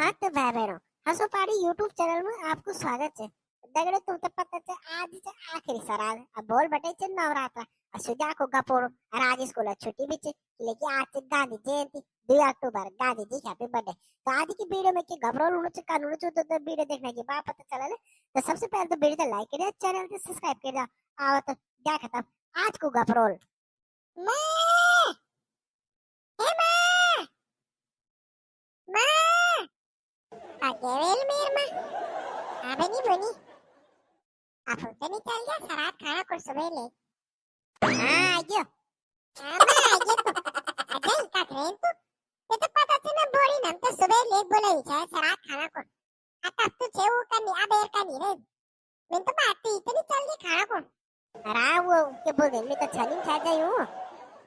हाँ तो भाई बहनों, हंसोपाड़ी यूट्यूब चैनल में आपको स्वागत है। दगड़े तुम तो पता है आज से आखिरी सराल अब बोल बटे चे नवरात्र सुजा को गपोड़ो और आज स्कूल छुट्टी भी चे लेकिन आज से गांधी जयंती 2 अक्टूबर गांधी जी हैप्पी बर्थडे। तो आज की वीडियो में कि घबरो लुणु चे कानून चे तो वीडियो देखने के बाद पता चला तो सबसे पहले तो वीडियो लाइक करिए, चैनल को सब्सक्राइब करिए। आओ तो क्या खत्म आज को गपरोल मैं हे मैं अकेले मेर में आबे नहीं बनी आप होते नहीं चल गया सरात खाना कुछ सुबह ले हाँ आइयो मैं आइयो तो अजय का ट्रेन तो ये तो पता थी ना बोरी नम तो सुबह ले बोला ही चाहे सरात खाना को आता तू छे वो करनी अब एर करनी रे मैं तो बात इतनी चल गई खाना को अरे वो के बोल दे मैं तो छनी खा गई हूँ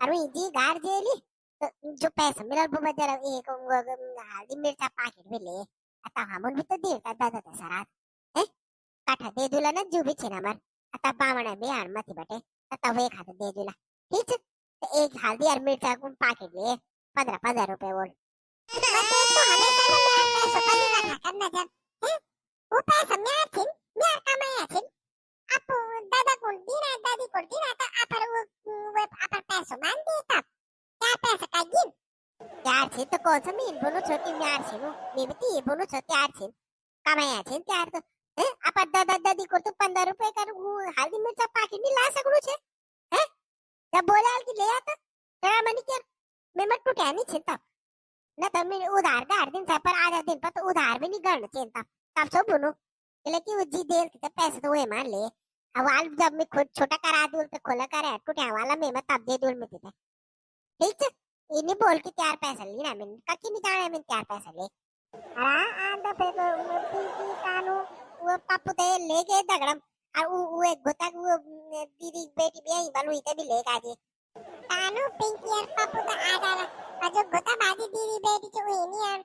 अरे इजी गार जेली तो जो पैसा मिला वो बजा एक हल्दी मिर्चा पैकेट में ले आता हमन भी तो देता दादा सरात काठा दे दूला ना जो भी छे ना आता बावणा बिहार मथी बटे आता वे खाते दे दूला ठीक है तो एक हल्दी और मिर्चा को पैकेट ले 15 रुपए बोल मते तो हमेशा ना मैं पैसा कभी ना करना जब हैं वो पैसा मैं कमाया थी आप दादा को दीना दादी को दीना तो आप वो आप पैसा मान देता क्या पैसा का गिन यार थी तो कौन सा मीन बोलो छोटी यार थी नो मेबती बोलो छोटी यार थी कमाया थी यार तो आपण दादा दादी को तो 15 रुपए का हल्दी मिर्चा पैकेट नहीं ला सकड़ू छे हैं जब बोलाल की ले आता तेरा मनी के मैं मत टूटे नहीं चिंता न तो मैं उधार का हर दिन पर आधा दिन पर तो उधार भी नहीं करना चिंता तब सब बोलो लेकिन वो जी देर के पैसे तो वो मान ले हवाल जब मैं खुद छोटा करा दूं तो खोला करे टूटे वाला मैं तब दे दूं मैं देता ठीक है इन्हीं बोल के त्यार पैसा लेना मैं ककी नहीं जाने मैं त्यार पैसा ले अरे आंदा पे तो पीकी कानू वो पापू ते ले गए दगड़म और वो एक गोता वो दीदी बेटी भी आई बालू इते भी ले गाजे कानू पिंकी और पापू तो आ जाना और जो गोता बाजी दीदी बेटी जो हुई नहीं यार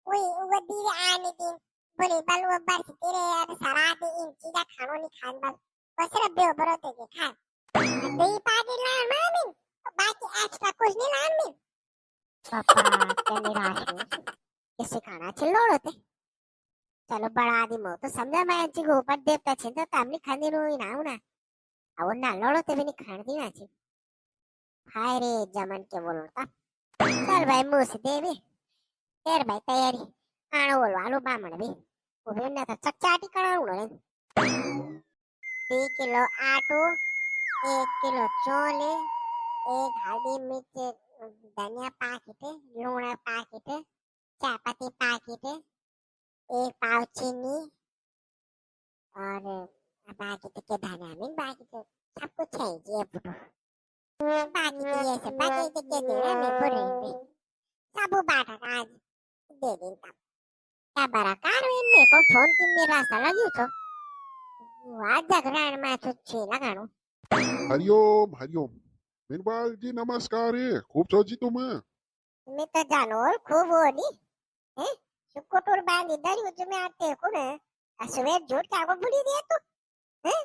वो दीदी आने दिन बोले बालू अब बार तेरे यार सारा दे इन चीजा खानो नहीं खान बाल बस रब बे बरोते के खा दे पागे लान मामिन बाकी एक्स्ट्रा कुछ नहीं लान मिन पापा क्या निराश हूँ किसे खाना चिल्लोड़ होते चलो बड़ा आदमी हो तो समझा मैं अच्छी को ऊपर देवता छे तो तामनी खानी रो ना ना अब ना लड़ो ते भी नहीं खान दी ना छे हाय रे जमन के बोलता चल भाई मुंह से देवी तेर भाई तैयारी आनो बोलो आलू बामण भी वो भी ना तो चकचाटी कराऊं रे 2 किलो आटो 1 किलो चोले एक हल्दी मिर्च धनिया पैकेट लूण पैकेट चायपत्ती पैकेट एक पाव चीनी और बाकी तो के धनिया में बाकी तो सब कुछ चाहिए बुटो बाकी तो ये सब बाकी तो के देना मैं बोल रही थी सब बाटा आज दे दिन तब क्या बड़ा कार में को फोन की मेरा रास्ता लगी तो आज जगरान में तो छे लगानो हरिओम हरिओम मीनवाल जी नमस्कार है खूब सोची तुम मैं तो जानो खूब होनी है शुक्र बांधी दरी जो मैं आते को ना असवेर जोड़ के आगो बुड़ी दिया तो हैं